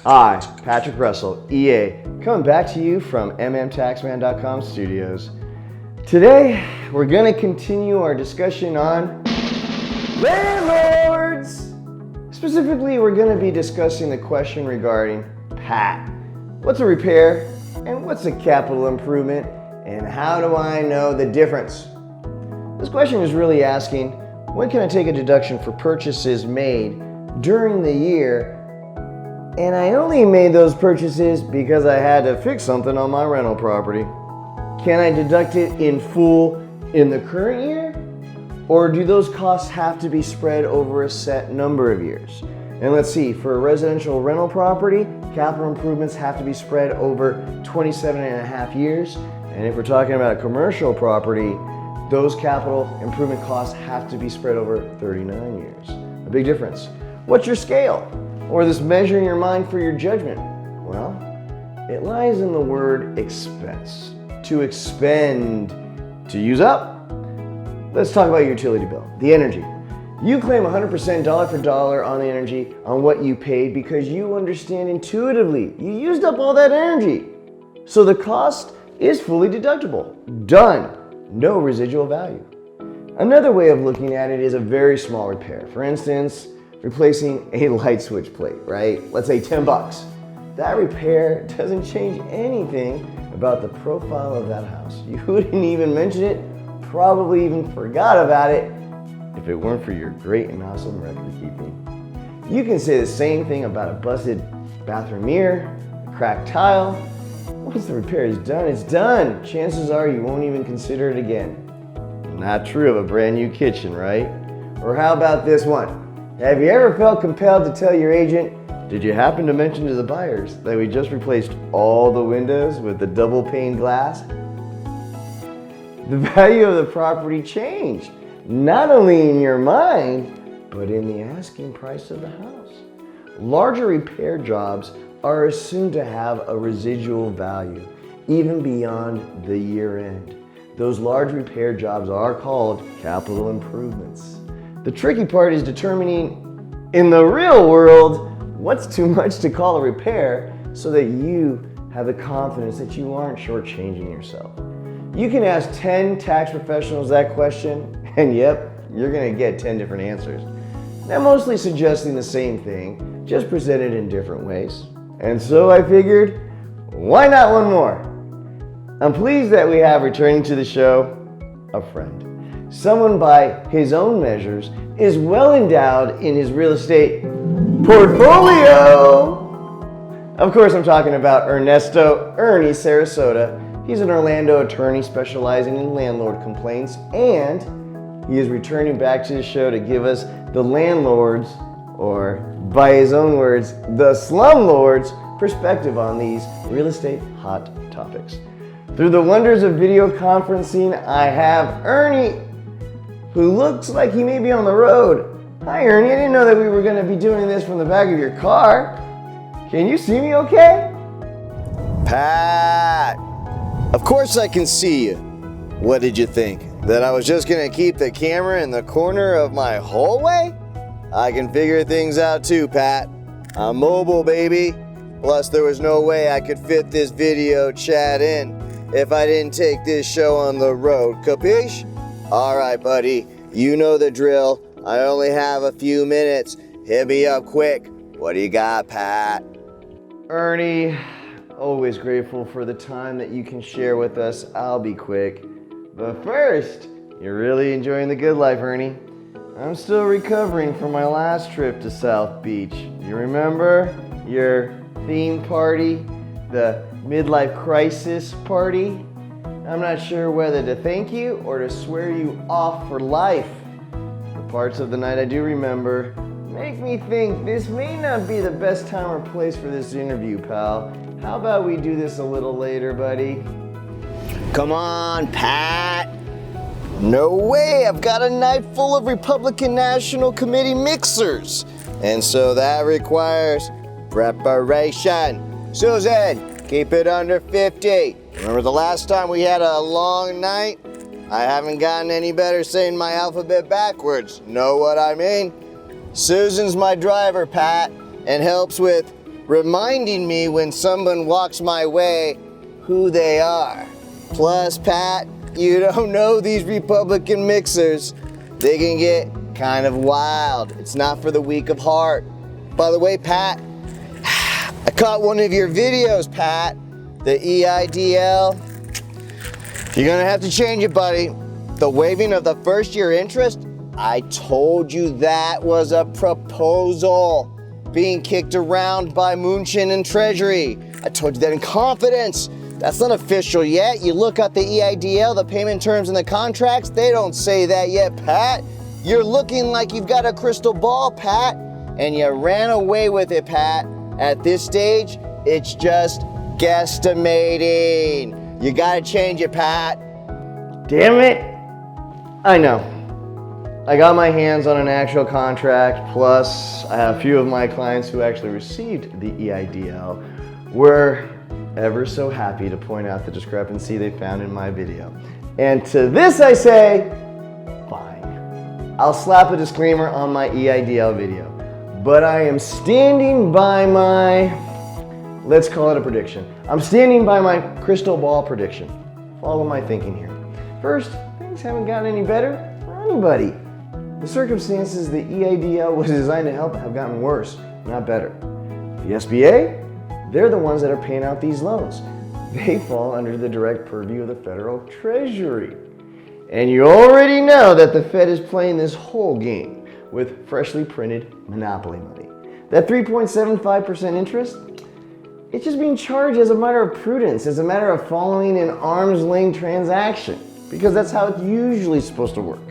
Hi, Patrick Russell, EA, coming back to you from mmtaxman.com studios. Today, we're going to continue our discussion on landlords. Specifically, we're going to be discussing the question regarding PAT. What's a repair and what's a capital improvement, and how do I know the difference? This question is really asking, when can I take a deduction for purchases made during the year? And I only made those purchases because I had to fix something on my rental property. Can I deduct it in full in the current year? Or do those costs have to be spread over a set number of years? And let's see, for a residential rental property, capital improvements have to be spread over 27 and a half years. And if we're talking about a commercial property, those capital improvement costs have to be spread over 39 years. A big difference. What's your scale? Or this measure in your mind for your judgment? Well, it lies in the word expense. To expend, to use up. Let's talk about your utility bill, the energy. You claim 100% dollar for dollar on the energy on what you paid because you understand intuitively you used up all that energy. So the cost is fully deductible. Done. No residual value. Another way of looking at it is a very small repair. For instance, replacing a light switch plate, right? Let's say 10 bucks. That repair doesn't change anything about the profile of that house. You wouldn't even mention it, probably even forgot about it if it weren't for your great and awesome record keeping. You can say the same thing about a busted bathroom mirror, a cracked tile. Once the repair is done, it's done. Chances are you won't even consider it again. Not true of a brand new kitchen, right? Or how about this one? Have you ever felt compelled to tell your agent, did you happen to mention to the buyers that we just replaced all the windows with the double pane glass? The value of the property changed, not only in your mind, but in the asking price of the house. Larger repair jobs are assumed to have a residual value, even beyond the year end. Those large repair jobs are called capital improvements. The tricky part is determining in the real world what's too much to call a repair so that you have the confidence that you aren't shortchanging yourself. You can ask 10 tax professionals that question, and yep, you're gonna get 10 different answers. They're mostly suggesting the same thing, just presented in different ways. And so I figured, why not one more? I'm pleased that we have returning to the show a friend. Someone by his own measures is well endowed in his real estate portfolio. Of course, I'm talking about Ernie Sarasota. He's an Orlando attorney specializing in landlord complaints, and he is returning back to the show to give us the landlords, or by his own words, the slumlords' perspective on these real estate hot topics. Through the wonders of video conferencing, I have Ernie, who looks like he may be on the road. Hi Ernie, I didn't know that we were gonna be doing this from the back of your car. Can you see me okay? Pat, of course I can see you. What did you think? That I was just gonna keep the camera in the corner of my hallway? I can figure things out too, Pat. I'm mobile, baby. Plus there was no way I could fit this video chat in if I didn't take this show on the road, capiche? All right, buddy, you know the drill. I only have a few minutes. Hit me up quick. What do you got, Pat? Ernie, always grateful for the time that you can share with us. I'll be quick. But first, you're really enjoying the good life, Ernie. I'm still recovering from my last trip to South Beach. You remember your theme party, the midlife crisis party? I'm not sure whether to thank you or to swear you off for life. The parts of the night I do remember make me think this may not be the best time or place for this interview, pal. How about we do this a little later, buddy? Come on, Pat. No way, I've got a night full of Republican National Committee mixers. And so that requires preparation. Susan, keep it under 50. Remember the last time we had a long night? I haven't gotten any better saying my alphabet backwards. Know what I mean? Susan's my driver, Pat, and helps with reminding me when someone walks my way who they are. Plus, Pat, you don't know these Republican mixers. They can get kind of wild. It's not for the weak of heart. By the way, Pat, I caught one of your videos, Pat. The EIDL. You're gonna have to change it, buddy. The waiving of the first year interest, I told you that was a proposal being kicked around by Mnuchin and Treasury. I told you that in confidence. That's not official yet. You look at the EIDL, the payment terms and the contracts, they don't say that yet, Pat. You're looking like you've got a crystal ball, Pat, and you ran away with it, Pat. At this stage, it's just guesstimating. You gotta change it, Pat. Damn it. I know. I got my hands on an actual contract, plus I have a few of my clients who actually received the EIDL were ever so happy to point out the discrepancy they found in my video. And to this I say, fine. I'll slap a disclaimer on my EIDL video, but I am standing by my, let's call it a prediction. I'm standing by my crystal ball prediction. Follow my thinking here. First, things haven't gotten any better for anybody. The circumstances the EIDL was designed to help have gotten worse, not better. The SBA, they're the ones that are paying out these loans. They fall under the direct purview of the federal treasury. And you already know that the Fed is playing this whole game with freshly printed monopoly money. That 3.75% interest, it's just being charged as a matter of prudence, as a matter of following an arm's length transaction, because that's how it's usually supposed to work.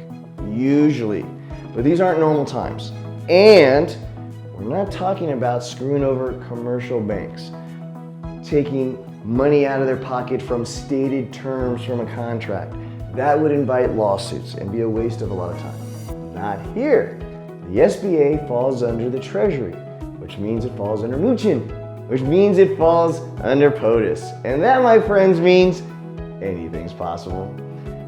Usually. But these aren't normal times. And we're not talking about screwing over commercial banks, taking money out of their pocket from stated terms from a contract. That would invite lawsuits and be a waste of a lot of time. Not here. The SBA falls under the Treasury, which means it falls under Mnuchin, which means it falls under POTUS. And that, my friends, means anything's possible.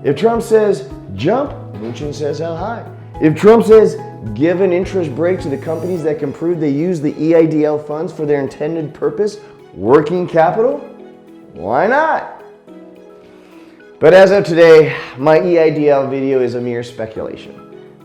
If Trump says jump, Mnuchin says how high. If Trump says give an interest break to the companies that can prove they use the EIDL funds for their intended purpose, working capital, why not? But as of today, my EIDL video is a mere speculation.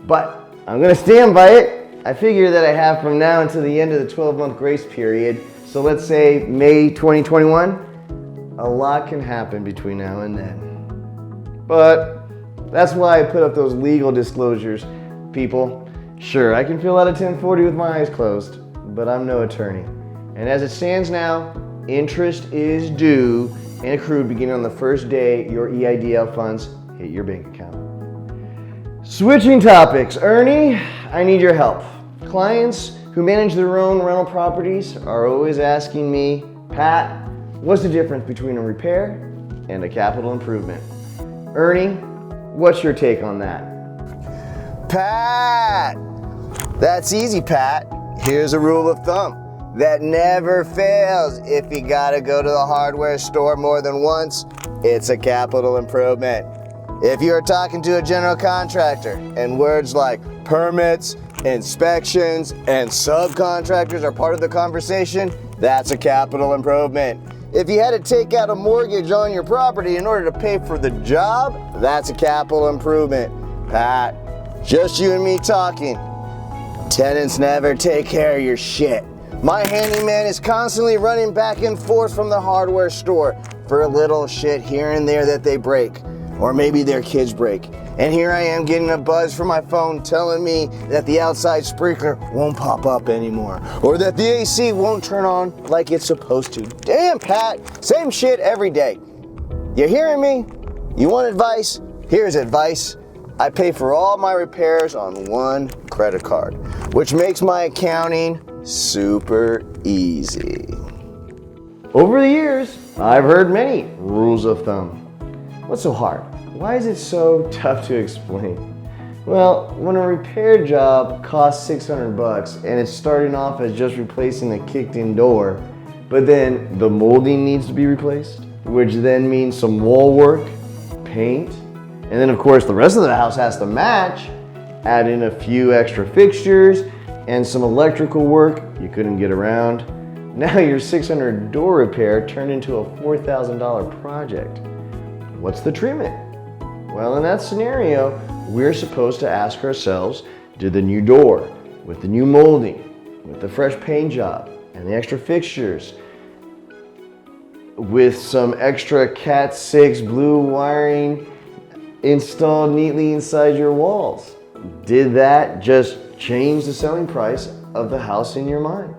But I'm gonna stand by it. I figure that I have from now until the end of the 12-month grace period. So let's say May 2021, a lot can happen between now and then. But that's why I put up those legal disclosures, people. Sure, I can fill out a 1040 with my eyes closed, but I'm no attorney. And as it stands now, interest is due and accrued beginning on the first day your EIDL funds hit your bank account. Switching topics, Ernie, I need your help. Clients who manage their own rental properties are always asking me, Pat, what's the difference between a repair and a capital improvement? Ernie, what's your take on that? Pat! That's easy, Pat. Here's a rule of thumb that never fails. If you gotta go to the hardware store more than once, it's a capital improvement. If you're talking to a general contractor and words like permits, inspections, and subcontractors are part of the conversation, that's a capital improvement. If you had to take out a mortgage on your property in order to pay for the job, that's a capital improvement. Pat, just you and me talking. Tenants never take care of your shit. My handyman is constantly running back and forth from the hardware store for a little shit here and there that they break, or maybe their kids break. And here I am getting a buzz from my phone telling me that the outside sprinkler won't pop up anymore, or that the AC won't turn on like it's supposed to. Damn, Pat, same shit every day. You hearing me? You want advice? Here's advice. I pay for all my repairs on one credit card, which makes my accounting super easy. Over the years, I've heard many rules of thumb. What's so hard? Why is it so tough to explain? Well, when a repair job costs $600 and it's starting off as just replacing the kicked-in door, but then the molding needs to be replaced, which then means some wall work, paint, and then of course the rest of the house has to match, add in a few extra fixtures and some electrical work you couldn't get around. Now your $600 door repair turned into a $4,000 project. What's the treatment? Well, in that scenario, we're supposed to ask ourselves, did the new door, with the new molding, with the fresh paint job, and the extra fixtures, with some extra Cat 6 blue wiring installed neatly inside your walls, did that just change the selling price of the house in your mind?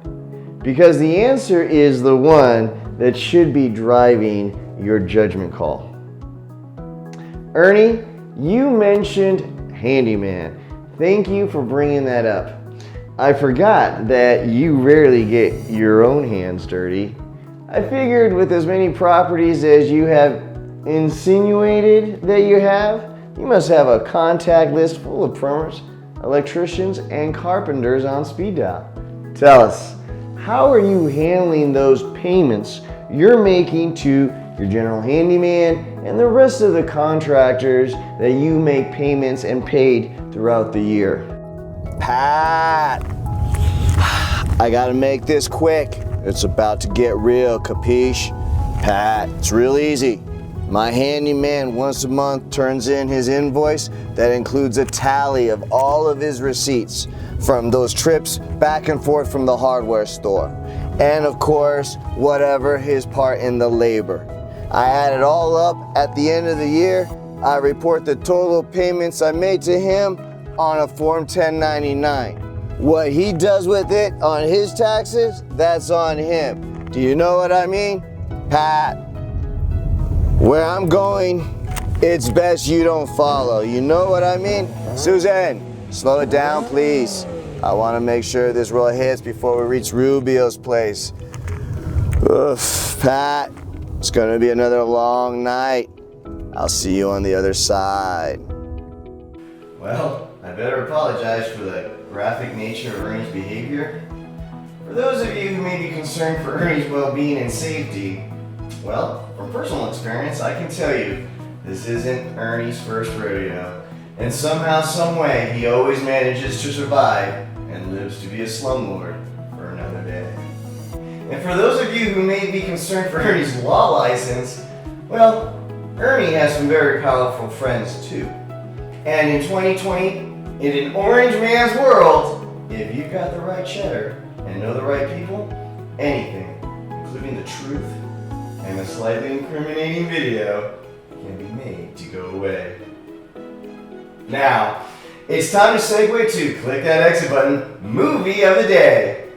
Because the answer is the one that should be driving your judgment call. Ernie, you mentioned handyman. Thank you for bringing that up. I forgot that you rarely get your own hands dirty. I figured with as many properties as you have insinuated that you must have a contact list full of plumbers, electricians, and carpenters on speed dial. Tell us, how are you handling those payments you're making to your general handyman and the rest of the contractors that you make payments and paid throughout the year? Pat, I gotta make this quick. It's about to get real, capiche? Pat, it's real easy. My handyman once a month turns in his invoice that includes a tally of all of his receipts from those trips back and forth from the hardware store. And of course, whatever his part in the labor. I add it all up at the end of the year. I report the total payments I made to him on a Form 1099. What he does with it on his taxes, that's on him. Do you know what I mean? Pat, where I'm going, it's best you don't follow. You know what I mean? Susan, slow it down, please. I want to make sure this roll hits before we reach Rubio's place. Oof, Pat, it's going to be another long night. I'll see you on the other side. Well, I better apologize for the graphic nature of Ernie's behavior. For those of you who may be concerned for Ernie's well-being and safety, well, from personal experience, I can tell you this isn't Ernie's first rodeo. And somehow, some way, he always manages to survive and lives to be a slumlord for another day. And for those of you who may be concerned for Ernie's law license, well, Ernie has some very powerful friends too. And in 2020, in an orange man's world, if you've got the right cheddar and know the right people, anything, including the truth and a slightly incriminating video, can be made to go away. Now, it's time to segue to click that exit button, movie of the day.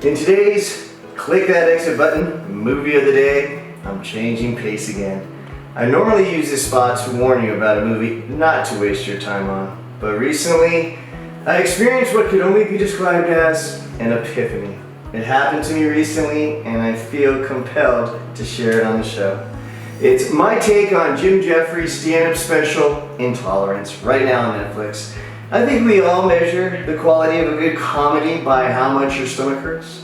In today's click that exit button, movie of the day, I'm changing pace again. I normally use this spot to warn you about a movie not to waste your time on, but recently I experienced what could only be described as an epiphany. It happened to me recently and I feel compelled to share it on the show. It's my take on Jim Jeffries' stand-up special, Intolerance, right now on Netflix. I think we all measure the quality of a good comedy by how much your stomach hurts.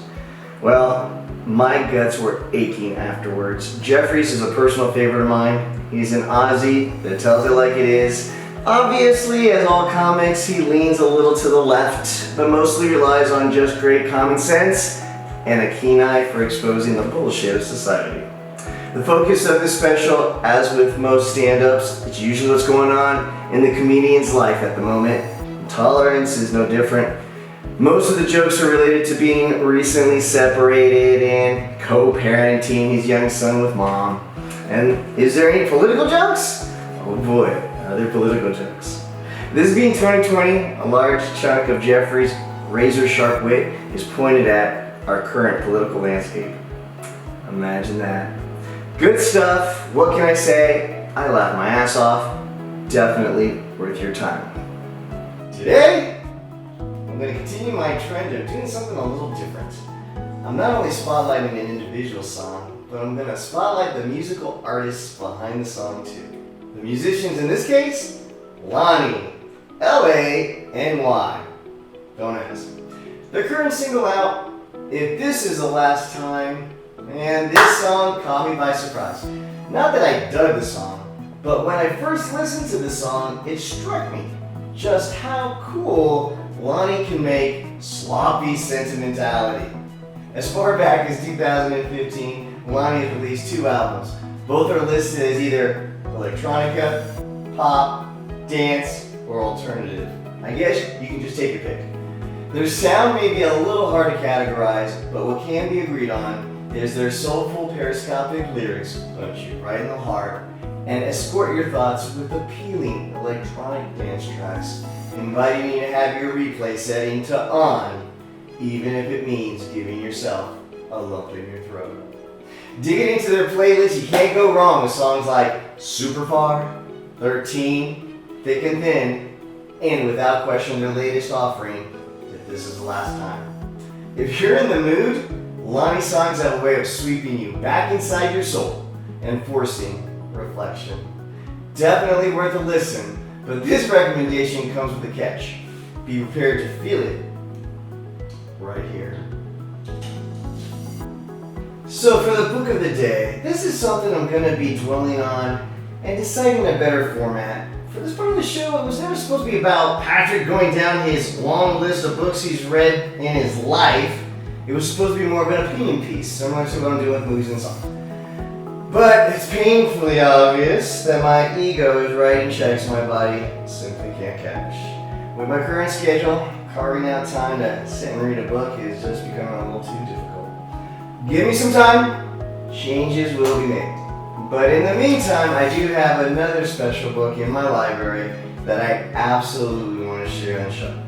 Well, my guts were aching afterwards. Jeffries is a personal favorite of mine. He's an Aussie that tells it like it is. Obviously, as all comics, he leans a little to the left, but mostly relies on just great common sense and a keen eye for exposing the bullshit of society. The focus of this special, as with most stand-ups, it's usually what's going on in the comedian's life at the moment. Tolerance is no different. Most of the jokes are related to being recently separated and co-parenting his young son with mom. And is there any political jokes? Oh boy, are there political jokes. This being 2020, a large chunk of Jeffrey's razor-sharp wit is pointed at our current political landscape. Imagine that. Good stuff, what can I say? I laughed my ass off. Definitely worth your time. Today, I'm going to continue my trend of doing something a little different. I'm not only spotlighting an individual song, but I'm going to spotlight the musical artists behind the song too. The musicians in this case, Lonnie, L-A-N-Y. Don't ask. The current single out, If This Is the Last Time, and this song caught me by surprise. Not that I dug the song, but when I first listened to the song, it struck me just how cool Lonnie can make sloppy sentimentality. As far back as 2015, Lonnie has released 2 albums. Both are listed as either electronica, pop, dance, or alternative. I guess you can just take your pick. Their sound may be a little hard to categorize, but what can be agreed on is their soulful periscopic lyrics punch you right in the heart and escort your thoughts with appealing electronic dance tracks, inviting you to have your replay setting to on, even if it means giving yourself a lump in your throat. Digging into their playlist, you can't go wrong with songs like Super Far, 13, Thick and Thin, and without question their latest offering, If This Is the Last Time. If you're in the mood, Lonnie songs have a way of sweeping you back inside your soul and forcing reflection. Definitely worth a listen, but this recommendation comes with a catch. Be prepared to feel it right here. So for the book of the day, this is something I'm going to be dwelling on and deciding a better format. For this part of the show, it was never supposed to be about Patrick going down his long list of books he's read in his life. It was supposed to be more of an opinion piece, similar to what I'm doing with movies and songs. But it's painfully obvious that my ego is writing checks my body simply can't cash. With my current schedule, carving out time to sit and read a book is just becoming a little too difficult. Give me some time, changes will be made. But in the meantime, I do have another special book in my library that I absolutely want to share on the show.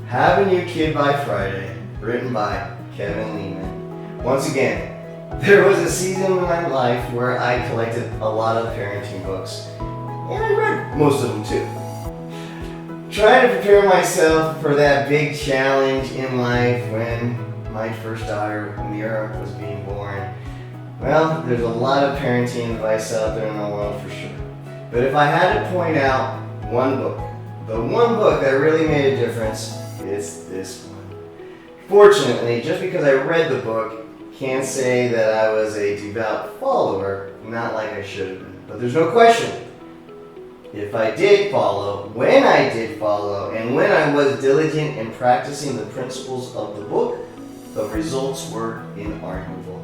Have a New Kid by Friday, written by Kevin Lehman. Once again, there was a season in my life where I collected a lot of parenting books, and I read most of them too. Trying to prepare myself for that big challenge in life when my first daughter, Mira, was being born. Well, there's a lot of parenting advice out there in the world for sure. But if I had to point out one book, the one book that really made a difference, it's this one. Fortunately, just because I read the book, can't say that I was a devout follower, not like I should have been. But there's no question. If I did follow, when I did follow, and when I was diligent in practicing the principles of the book, the results were inarguable.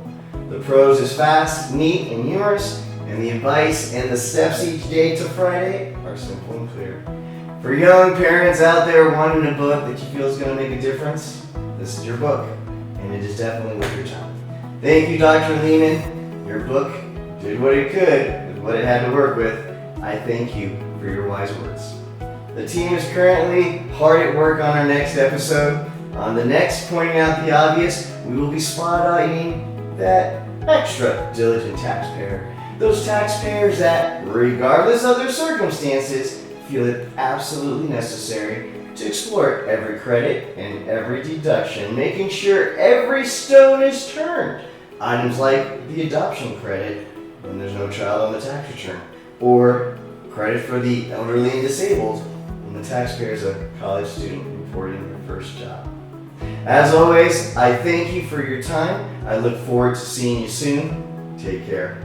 The prose is fast, neat, and humorous, and the advice and the steps each day to Friday are simple and clear. For young parents out there wanting a book that you feel is going to make a difference, this is your book, and it is definitely worth your time. Thank you, Dr. Lehman. Your book did what it could with what it had to work with. I thank you for your wise words. The team is currently hard at work on our next episode. On the next Pointing Out the Obvious, we will be spotlighting that extra diligent taxpayer. Those taxpayers that, regardless of their circumstances, feel it absolutely necessary to explore every credit and every deduction, making sure every stone is turned. Items like the adoption credit when there's no child on the tax return, or credit for the elderly and disabled when the taxpayer is a college student reporting their first job. As always, I thank you for your time. I look forward to seeing you soon. Take care.